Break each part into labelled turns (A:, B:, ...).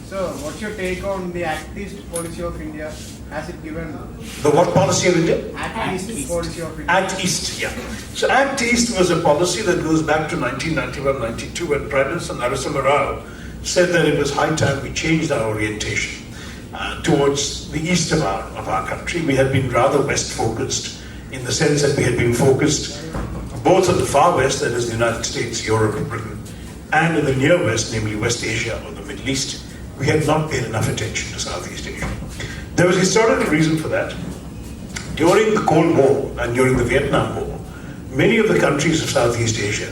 A: So, what's your take on the Act East policy of India? Has it given
B: The what policy of India?
A: Act East policy of India?
B: Act East, yeah. So Act East was a policy that goes back to 1991-92 when Prime Minister Narasimha Rao said that it was high time we changed our orientation towards the east of our country. We had been rather west-focused in the sense that we had been focused both on the far west, that is the United States, Europe, Britain, and in the near west, namely West Asia or the Middle East. We had not paid enough attention to Southeast Asia. There was a historical reason for that. During the Cold War and during the Vietnam War, many of the countries of Southeast Asia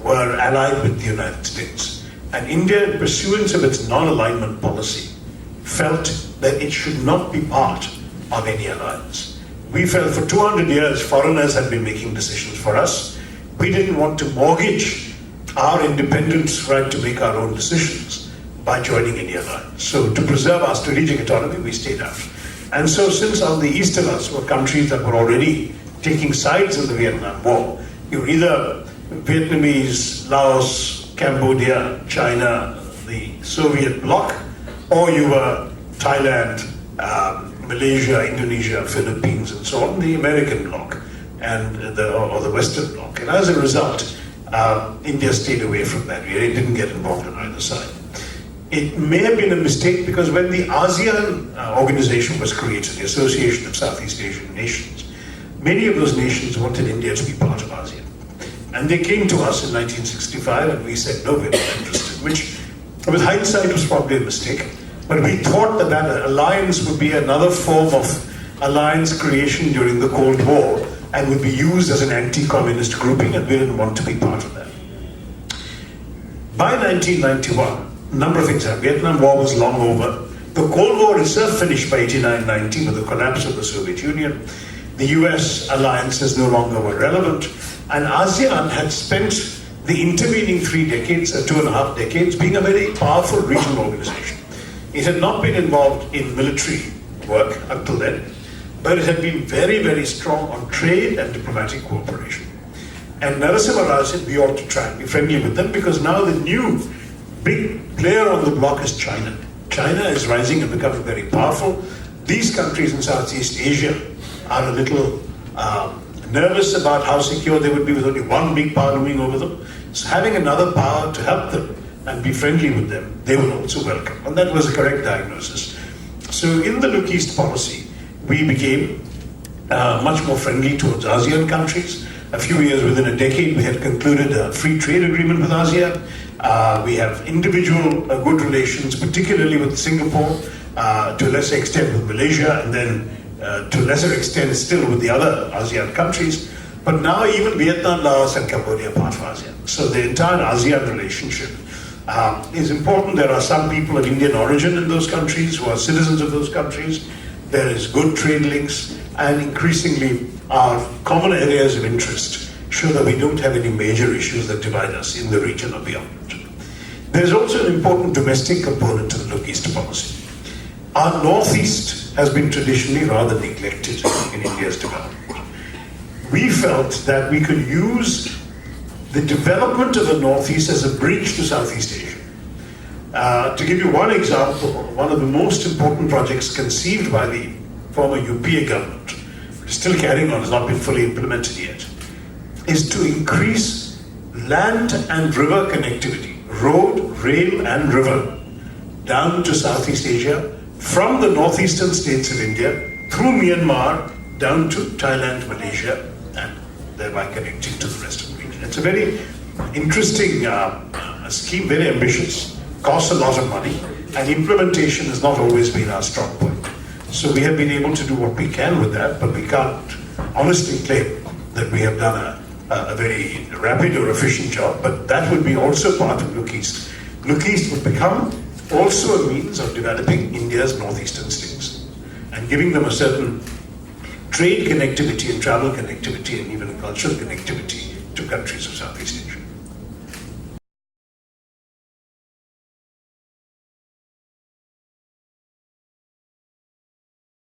B: were allied with the United States. And India, in pursuance of its non-alignment policy, felt that it should not be part of any alliance. We felt for 200 years foreigners had been making decisions for us. We didn't want to mortgage our independence right to make our own decisions by joining any alliance. So to preserve our strategic autonomy, we stayed out. And so since on the east of us were countries that were already taking sides in the Vietnam War, you were either Vietnamese, Laos, Cambodia, China, the Soviet bloc, or you were Thailand, Malaysia, Indonesia, Philippines, and so on, the American bloc and the Western bloc. And as a result, India stayed away from that. It didn't get involved on either side. It may have been a mistake because when the ASEAN organization was created, the Association of Southeast Asian Nations, many of those nations wanted India to be part of ASEAN. And they came to us in 1965 and we said, no, we're not interested, which with hindsight was probably a mistake. But we thought that that alliance would be another form of alliance creation during the Cold War and would be used as an anti-communist grouping, and we didn't want to be part of that. By 1991, a number of things happened. Vietnam War was long over. The Cold War itself finished by 89-90 with the collapse of the Soviet Union. The US alliances no longer were relevant. And ASEAN had spent the intervening 3 decades, 2.5 decades, being a very powerful regional organization. It had not been involved in military work until then, but it had been very, very strong on trade and diplomatic cooperation. And Narasimha Rao said we ought to try and be friendly with them because now the new big player on the block is China. China is rising and becoming very powerful. These countries in Southeast Asia are a little nervous about how secure they would be with only one big power looming over them. So having another power to help them and be friendly with them, they will also welcome. And that was a correct diagnosis. So in the Look East policy, we became much more friendly towards ASEAN countries. A few years, within a decade, we had concluded a free trade agreement with ASEAN. We have individual good relations, particularly with Singapore, to a lesser extent with Malaysia, and then to a lesser extent still with the other ASEAN countries. But now even Vietnam, Laos, and Cambodia are part of ASEAN. So the entire ASEAN relationship is important. There are some people of Indian origin in those countries who are citizens of those countries. There is good trade links, and increasingly our common areas of interest show that we don't have any major issues that divide us in the region or beyond. There's also an important domestic component to the Look East policy. Our Northeast has been traditionally rather neglected in India's development. We felt that we could use the development of the Northeast as a bridge to Southeast Asia. To give you one example, one of the most important projects conceived by the former UPA government, which is still carrying on, has not been fully implemented yet, is to increase land and river connectivity, road, rail and river, down to Southeast Asia, from the northeastern states of India, through Myanmar, down to Thailand, Malaysia, and thereby connecting to the rest of the region. It's a very interesting scheme, very ambitious, costs a lot of money, and implementation has not always been our strong point. So we have been able to do what we can with that, but we can't honestly claim that we have done a very rapid or efficient job, but that would be also part of Look East. Look East would become also a means of developing India's northeastern states and giving them a certain trade connectivity and travel connectivity and even cultural connectivity to countries of Southeast Asia.